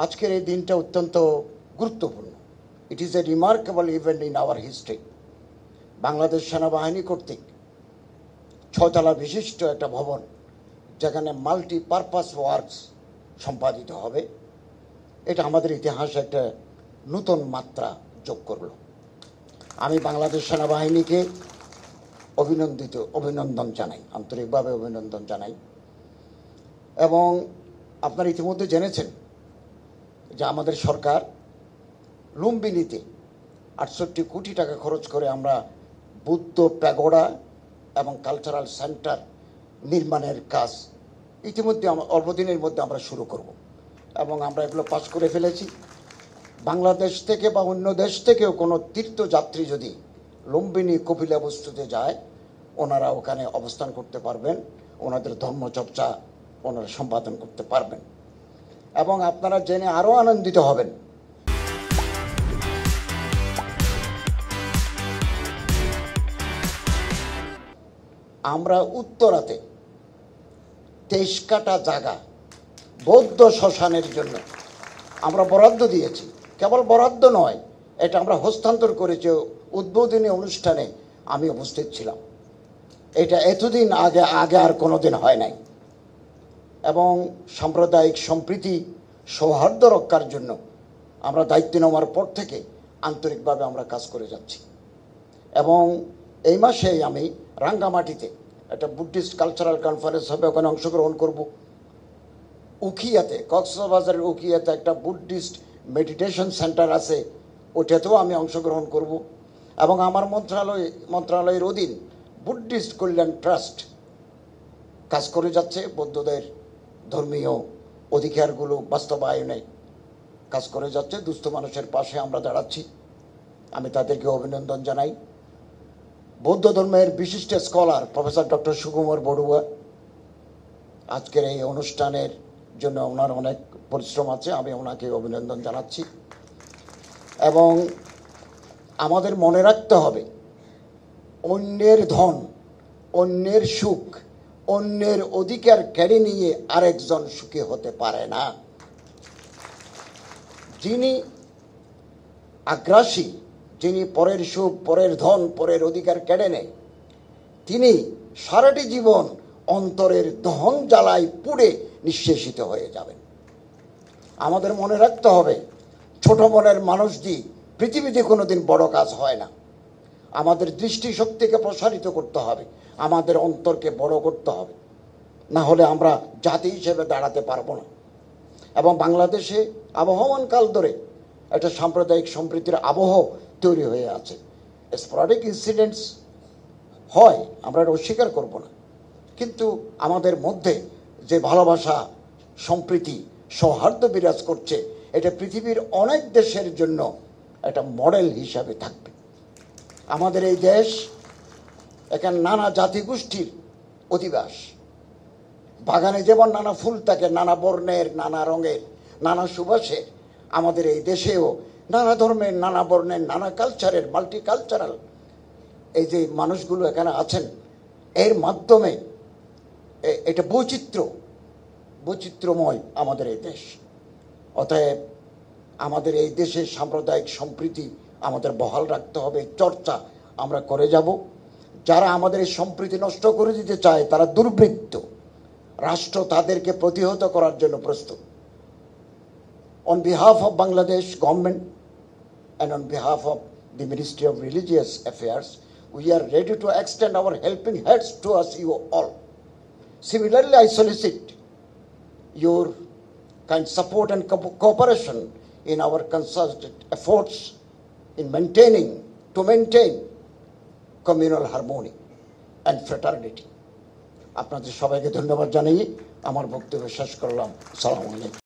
আজকের এই দিনটা অত্যন্ত গুরুত্বপূর্ণ। It is a remarkable event in our history. Bangladesh সেনাবাহিনী কর্তৃক 6 তলা বিশিষ্ট একটা ভবন, যেখানে মাল্টিপারপাস ওয়ার্কস সম্পাদিত হবে, এটা আমাদের ইতিহাসে একটা নতুন মাত্রা যোগ করল। আমি বাংলাদেশ সেনাবাহিনীকে অভিনন্দন জানাই, আন্তরিকভাবে অভিনন্দন জানাই। এবং আপনারা ইতিমধ্যে জেনেছেন যে আমাদের সরকার লুম্বিনীতে 68 কোটি টাকা খরচ করে আমরা বুদ্ধ প্যাগোডা এবং কালচারাল সেন্টার নির্মাণের কাজ ইতিমধ্যে অল্প দিনের মধ্যে আমরা শুরু করব এবং আমরা এগুলো পাস করে ফেলেছি। বাংলাদেশ থেকে বা অন্য দেশ থেকেও কোনো তীর্থযাত্রী যদি লুম্বিনী কপিলাবস্তুতে যায়, ওনারা ওখানে অবস্থান করতে পারবেন, ওনাদের ধর্মচর্চা ওনারা সম্পাদন করতে পারবেন। এবং আপনারা জেনে আরও আনন্দিত হবেন, আমরা উত্তরাতে 23 কাঠা জায়গা বৌদ্ধ শ্মশানের জন্য আমরা বরাদ্দ দিয়েছি। কেবল বরাদ্দ নয়, এটা আমরা হস্তান্তর করেছি। উদ্বোধনী অনুষ্ঠানে আমি উপস্থিত ছিলাম। এটা এতদিন আগে আর কোনো দিন হয় নাই। এবং সাম্প্রদায়িক সম্প্রীতি সৌহার্দ্য রক্ষার জন্য আমরা দায়িত্ব নেওয়ার পর থেকে আন্তরিকভাবে আমরা কাজ করে যাচ্ছি। এবং এই মাসেই আমি রাঙ্গামাটিতে একটা বুদ্ধিস্ট কালচারাল কনফারেন্স হবে, ওখানে অংশগ্রহণ করব। উখিয়াতে, কক্সবাজারের উখিয়াতে একটা বুদ্ধিস্ট মেডিটেশন সেন্টার আছে, ওটাতেও আমি অংশগ্রহণ করব। এবং আমার মন্ত্রণালয়ের অধীন বুদ্ধিস্ট কল্যাণ ট্রাস্ট কাজ করে যাচ্ছে, বৌদ্ধদের ধর্মীয় অধিকারগুলো বাস্তবায়নে কাজ করে যাচ্ছে। দুস্থ মানুষের পাশে আমরা দাঁড়াচ্ছি, আমি তাদেরকে অভিনন্দন জানাই। বৌদ্ধ ধর্মের বিশিষ্ট scholar professor doctor Sukumar Barua, আজকের এই অনুষ্ঠানের জন্য ওনার অনেক পরিশ্রম আছে, আমি ওনাকে অভিনন্দন জানাচ্ছি। এবং আমাদের মনে রাখতে হবে, অন্যের ধন, অন্যের সুখ, অন্যের অধিকার কেড়ে নিয়ে আরেকজন সুখী হতে পারে না। যিনি আগ্রাসী, যিনি পরের সুখ, পরের ধন, পরের অধিকার কেড়ে নেয়, তিনি সারাটি জীবন অন্তরের দহন জ্বালায় পুড়ে নিঃশেষিত হয়ে যাবেন। আমাদের মনে রাখতে হবে, ছোট মনের মানুষটি পৃথিবীতে কোনোদিন বড় কাজ হয় না। আমাদের দৃষ্টিশক্তিকে প্রসারিত করতে হবে, আমাদের অন্তরকে বড় করতে হবে, না হলে আমরা জাতি হিসেবে দাঁড়াতে পারবো না। এবং বাংলাদেশে আবহমান কাল ধরে একটা সাম্প্রদায়িক সম্প্রীতির আবহ তৈরি হয়ে আছে। স্পোরাডিক ইনসিডেন্টস হয়, আমরা এটা অস্বীকার করব না, কিন্তু আমাদের মধ্যে যে ভালোবাসা, সম্প্রীতি, সৌহার্দ্য বিরাজ করছে, এটা পৃথিবীর অনেক দেশের জন্য একটা মডেল হিসাবে থাকবে। আমাদের এই দেশ, এখানে নানা জাতিগোষ্ঠীর অধিবাস। বাগানে যেমন নানা ফুল থাকে, নানা বর্ণের, নানা রঙের, নানা সুবাসের, আমাদের এই দেশেও নানা ধর্মের, নানা বর্ণের, নানা কালচারের, মাল্টিকালচারাল এই যে মানুষগুলো এখানে আছেন, এর মাধ্যমে এটা বৈচিত্র্যময় আমাদের এই দেশ। অতএব আমাদের এই দেশের সাম্প্রদায়িক সম্প্রীতি আমাদের বহাল রাখতে হবে, চর্চা আমরা করে যাব। যারা আমাদের এই সম্প্রীতি নষ্ট করে দিতে চায়, তারা দুর্বৃত্ত। রাষ্ট্র তাদেরকে প্রতিহত করার জন্য প্রস্তুত। On behalf of Bangladesh government and on behalf of the Ministry of Religious Affairs, we are ready to extend our helping hands towards you all. Similarly, I solicit your kind support and cooperation in our concerted efforts in maintain communal harmony and fraternity. আপনাদের সবাইকে ধন্যবাদ জানিয়ে আমার বক্তব্য শেষ করলাম। আসসালামু আলাইকুম।